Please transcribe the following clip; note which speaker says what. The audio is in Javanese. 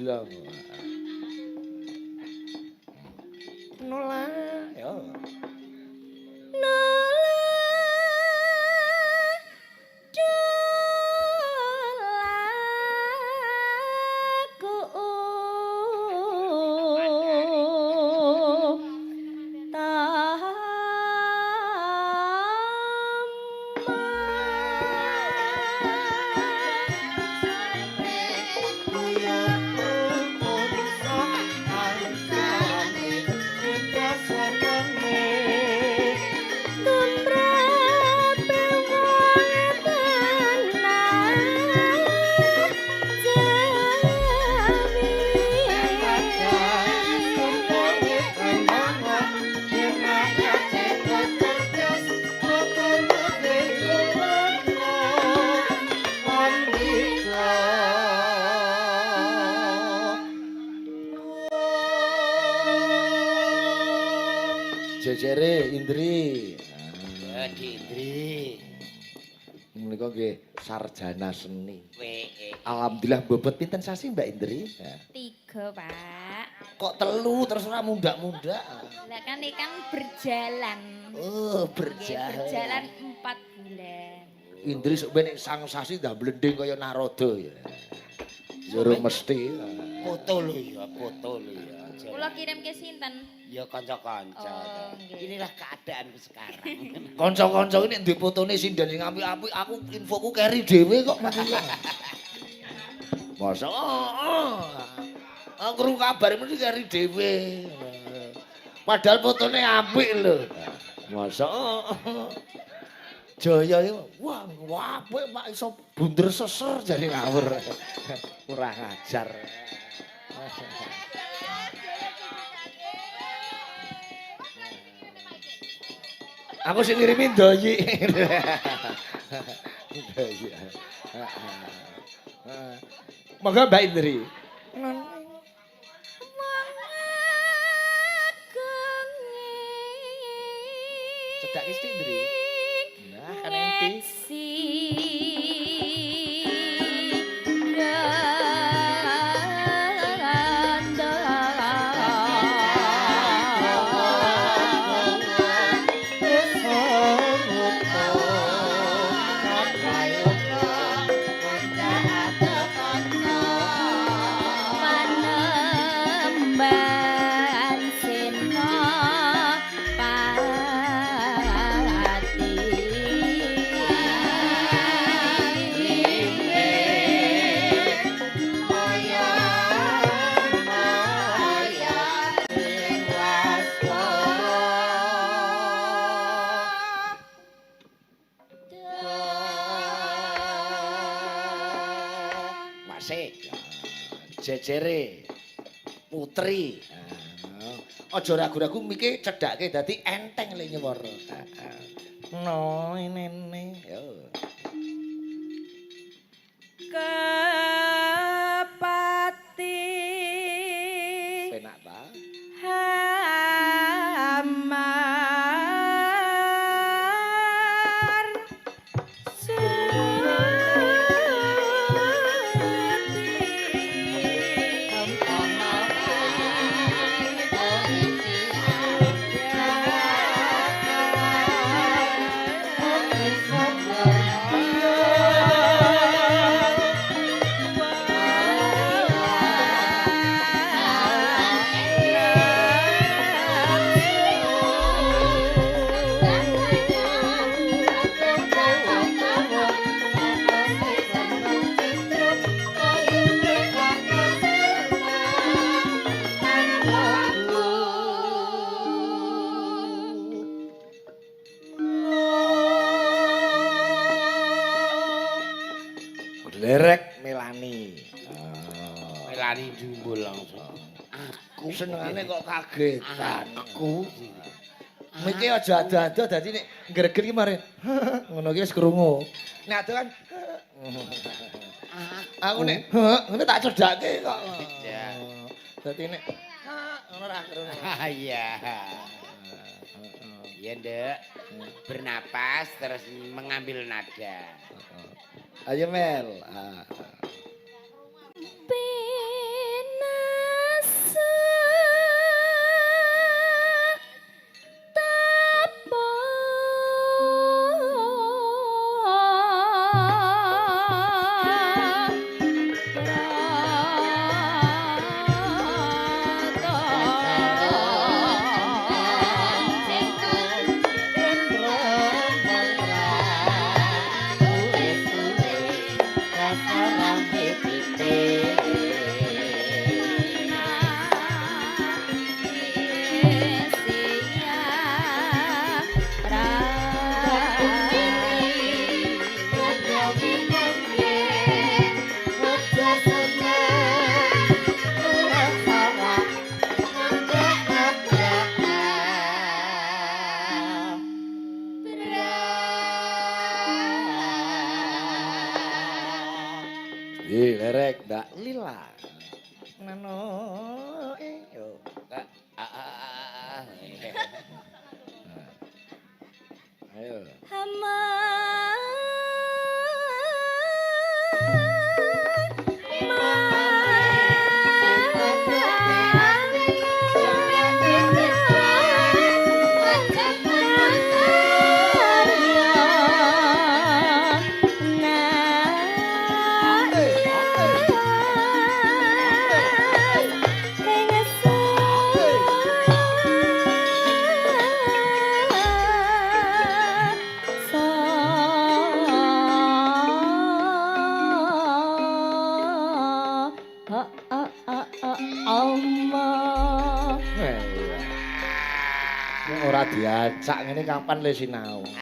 Speaker 1: Lah. Nolak. Yo. Jejere Indri.
Speaker 2: Ya Indri.
Speaker 1: Menika nggih sarjana seni. Alhamdulillah bobot pinten sasi Mbak Indri?
Speaker 3: 3, Pak.
Speaker 1: Kok telu terus ora mundak-mundak?
Speaker 3: Lah kan ikan berjalan.
Speaker 1: Oh,
Speaker 3: Nggih,
Speaker 1: berjalan.
Speaker 3: berjalan 4 bulan.
Speaker 1: Indri sok ben sang sasi dah blending kaya Narada ya. Juru mesti.
Speaker 2: Foto lho ya, foto lho ya.
Speaker 3: Kula kirim ke sinten?
Speaker 2: Ya kanca-kanca.
Speaker 3: Oh, nggih.
Speaker 2: Inilah keadaanku sekarang.
Speaker 1: Kanca-kanca iki nek duwe fotone sindan sing apik-apik aku infoku keri dhewe kok. Masa aku krungu kabar mesti keri dhewe. Padahal fotone apik lho. Masa Jaya iki wah apik Pak iso bunder seser jare ngawur. Kurang ajar. Aku sing ngirimi Doyi. Monggo Mbak Indri. Cedak iki Indri. Nah, kan enti. Jejere putri. Aja ragu-ragu miki cedhake dadi enteng le nyewara. No nene. Yo.
Speaker 3: Kepati
Speaker 1: Penak ta?
Speaker 3: Hamar
Speaker 1: Lerek Melani.
Speaker 2: Melani jumbul langsung. Aku
Speaker 1: Senengane kok kagetan.
Speaker 2: Aku
Speaker 1: Miki aja ada-ada dadi nek greget iki mari. Ngono iki wis krungu. Nek ado kan aku nek ngene tak cedhake kok.
Speaker 2: Ya.
Speaker 1: Dadi nek ngono ra krungu.
Speaker 2: Iya. Iya, Ndek. Bernapas terus mengambil nada.
Speaker 1: Ayo Mel.
Speaker 3: Pin
Speaker 1: lila. Nano yo. Ayo.
Speaker 3: Allah.
Speaker 1: Ora diacak ngene kapan le sinau.